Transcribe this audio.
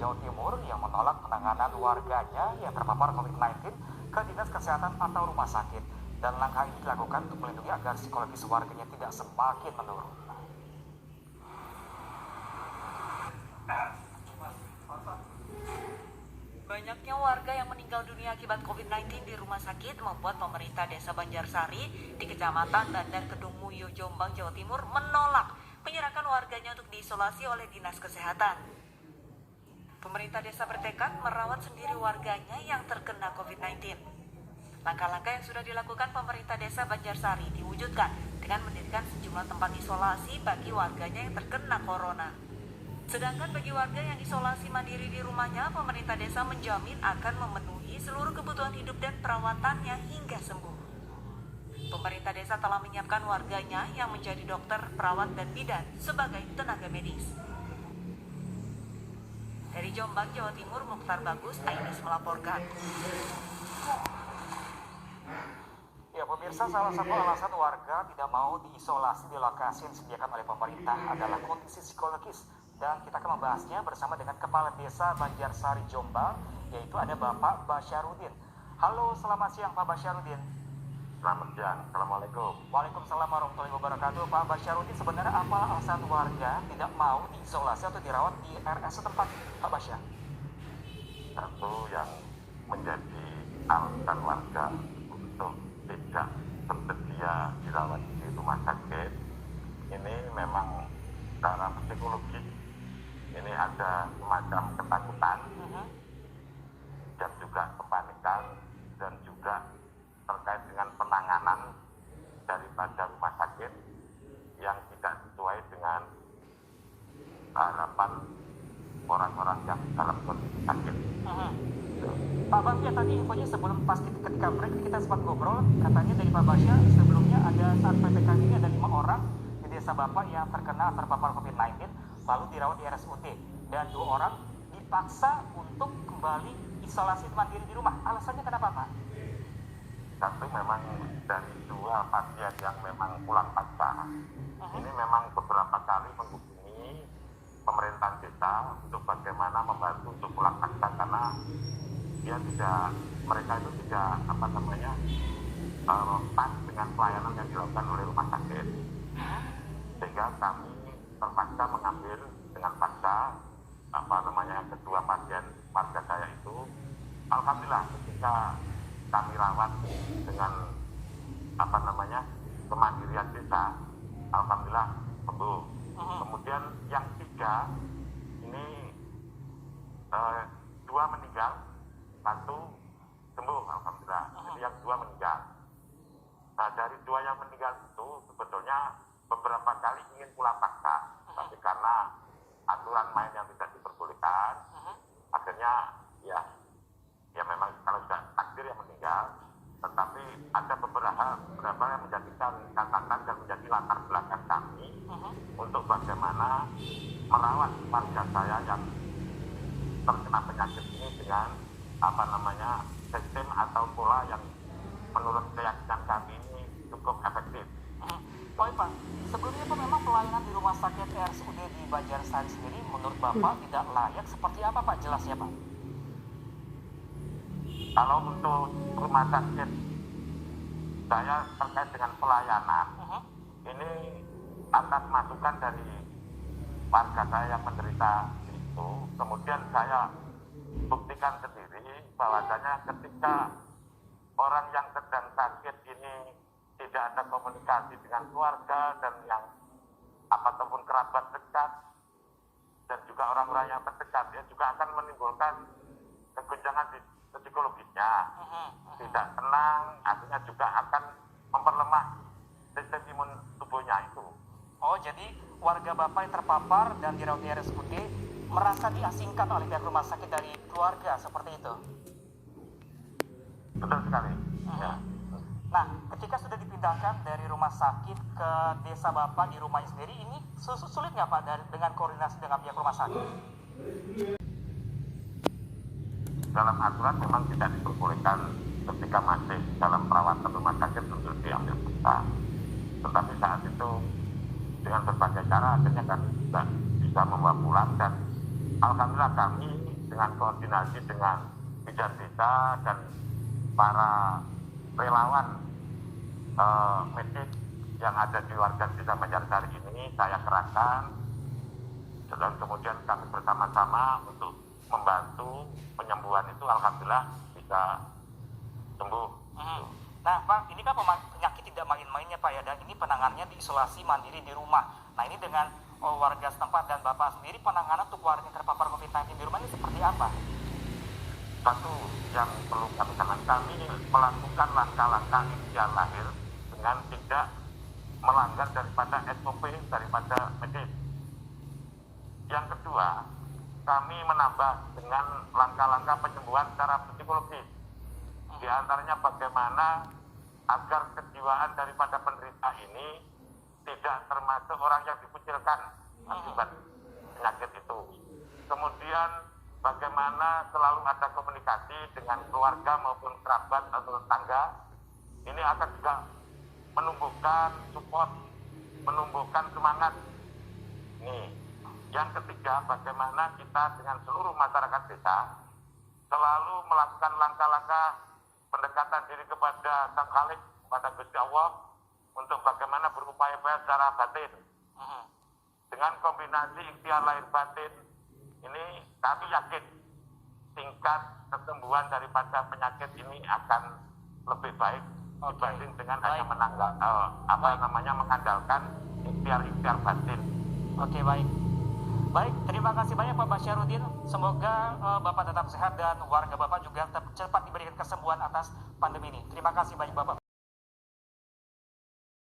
Jawa Timur yang menolak penanganan warganya yang terpapar COVID-19 ke Dinas Kesehatan atau rumah sakit. Dan langkah ini dilakukan untuk melindungi agar psikologis warganya tidak semakin menurun. Banyaknya warga yang meninggal dunia akibat COVID-19 di rumah sakit membuat pemerintah Desa Banjarsari di Kecamatan Bandar Kedung Mulyo, Jombang, Jawa Timur menolak menyerahkan warganya untuk diisolasi oleh Dinas Kesehatan. Pemerintah desa bertekad merawat sendiri warganya yang terkena COVID-19. Langkah-langkah yang sudah dilakukan pemerintah Desa Banjarsari diwujudkan dengan mendirikan sejumlah tempat isolasi bagi warganya yang terkena corona. Sedangkan bagi warga yang isolasi mandiri di rumahnya, pemerintah desa menjamin akan memenuhi seluruh kebutuhan hidup dan perawatannya hingga sembuh. Pemerintah desa telah menyiapkan warganya yang menjadi dokter, perawat, dan bidan sebagai tenaga medis. Dari Jombang, Jawa Timur, Mukhtar Bagus, Ainis melaporkan. Ya pemirsa, salah satu alasan warga tidak mau diisolasi di lokasi yang disediakan oleh pemerintah adalah kondisi psikologis. Dan kita akan membahasnya bersama dengan Kepala Desa Banjarsari Jombang, yaitu ada Bapak Basyarudin. Halo, selamat siang Pak Basyarudin. Selamat siang, Assalamualaikum. Waalaikumsalam warahmatullahi wabarakatuh. Pak Basyarudin, sebenarnya apa alasan warga tidak mau diisolasi atau dirawat di RS setempat, Pak Basyar? Satu yang menjadi alasan warga untuk tidak bersedia dirawat di rumah sakit, ini memang secara psikologis ini ada semacam ketakutan dan juga kepanikan dan juga terkait dengan penanganan daripada rumah sakit yang tidak sesuai dengan harapan orang-orang yang dalam kondisi sakit. Pak Basya, tadi infonya sebelum pas ketika break kita sempat ngobrol, katanya dari Pak Basya sebelumnya ada saat PPKM ini ada 5 orang di desa Bapak yang terpapar COVID-19 lalu dirawat di RSUD dan 2 orang dipaksa untuk kembali isolasi mandiri di rumah. Alasannya kenapa, Pak? Satu, memang dari 2 pasien yang memang pulang paksa, ini memang beberapa kali menghubungi pemerintahan desa untuk bagaimana membantu untuk pulang paksa karena mereka itu tidak pas dengan pelayanan yang dilakukan oleh rumah sakit, sehingga kami terpaksa mengambil dengan paksa kedua pasien warga saya itu. Alhamdulillah ketika kami rawat dengan kemandirian desa, alhamdulillah sembuh. Kemudian yang 3 ini 2 meninggal, 1 sembuh, alhamdulillah. Jadi yang 2 meninggal. Nah, dari 2 yang meninggal itu sebetulnya beberapa kali ingin pulang paksa, tapi karena aturan main yang tidak diperbolehkan, akhirnya ya memang kalau sudah takdir yang meninggal. Tetapi ada beberapa yang menjadikan catatan dan menjadi latar belakang kami untuk bagaimana merawat warga saya yang terkena penyakit ini dengan sistem atau pola yang menurut keyakinan kami ini cukup efektif. Pak, sebelumnya Pak memang pelayanan di rumah sakit RSUD di Banjarsari sendiri menurut Bapak tidak layak, seperti apa Pak jelasnya Pak? Kalau untuk rumah sakit saya terkait dengan pelayanan, ini atas masukan dari warga saya yang menderita itu, kemudian saya buktikan sendiri bahwasanya ketika orang yang sedang sakit ini tidak ada komunikasi dengan keluarga dan yang ataupun kerabat dekat dan juga orang-orang yang terdekat, ya juga akan menimbulkan keguncangan di psikologisnya, tidak tenang, artinya juga akan memperlemah sistem imun tubuhnya itu. Oh, jadi warga Bapak yang terpapar dan dirawat di RSUD merasa diasingkan oleh pihak rumah sakit dari keluarga, seperti itu? Betul sekali. Ya. Nah, ketika sudah dipindahkan dari rumah sakit ke desa Bapak di rumahnya sendiri, ini sulit nggak Pak dengan koordinasi dengan pihak rumah sakit? Dalam aturan memang tidak diperbolehkan ketika masih dalam perawatan rumah sakit untuk diambil paksa. Tetapi saat itu dengan berbagai cara akhirnya kami juga bisa membawa pulang dan alhamdulillah kami dengan koordinasi dengan bidan desa dan para relawan medis yang ada di warga desa Banjarsari ini saya kerahkan, dan kemudian kami bersama-sama untuk membantu penyembuhan itu, alhamdulillah bisa sembuh. Nah Pak, ini kan penyakit tidak main-mainnya Pak ya, dan ini penanganannya di isolasi mandiri di rumah. Nah ini dengan warga setempat dan Bapak sendiri, penanganan untuk warga yang terpapar COVID-19 di rumah ini seperti apa? Satu yang perlu kami sampaikan, kami melakukan langkah-langkah ikhtiar lahir dengan tidak melanggar daripada SOP daripada medis. Yang kedua, kami menambah dengan langkah-langkah penyembuhan secara psikologis. Di antaranya bagaimana agar kejiwaan daripada penderita ini tidak termasuk orang yang dikucilkan akibat penyakit itu. Kemudian bagaimana selalu ada komunikasi dengan keluarga maupun kerabat atau tetangga. Ini akan juga menumbuhkan support, menumbuhkan semangat. Nih, yang ketiga, bagaimana kita dengan seluruh masyarakat desa selalu melakukan langkah-langkah pendekatan diri kepada Sang Khalik, kepada Gusti Allah, untuk bagaimana berupaya-upaya secara batin. Dengan kombinasi ikhtiar lahir batin, ini kami yakin tingkat kesembuhan daripada penyakit ini akan lebih baik dibanding dengan hanya mengandalkan ikhtiar batin. Oke, baik. Baik, terima kasih banyak Pak Basyarudin. Semoga Bapak tetap sehat dan warga Bapak juga cepat diberikan kesembuhan atas pandemi ini. Terima kasih banyak Bapak.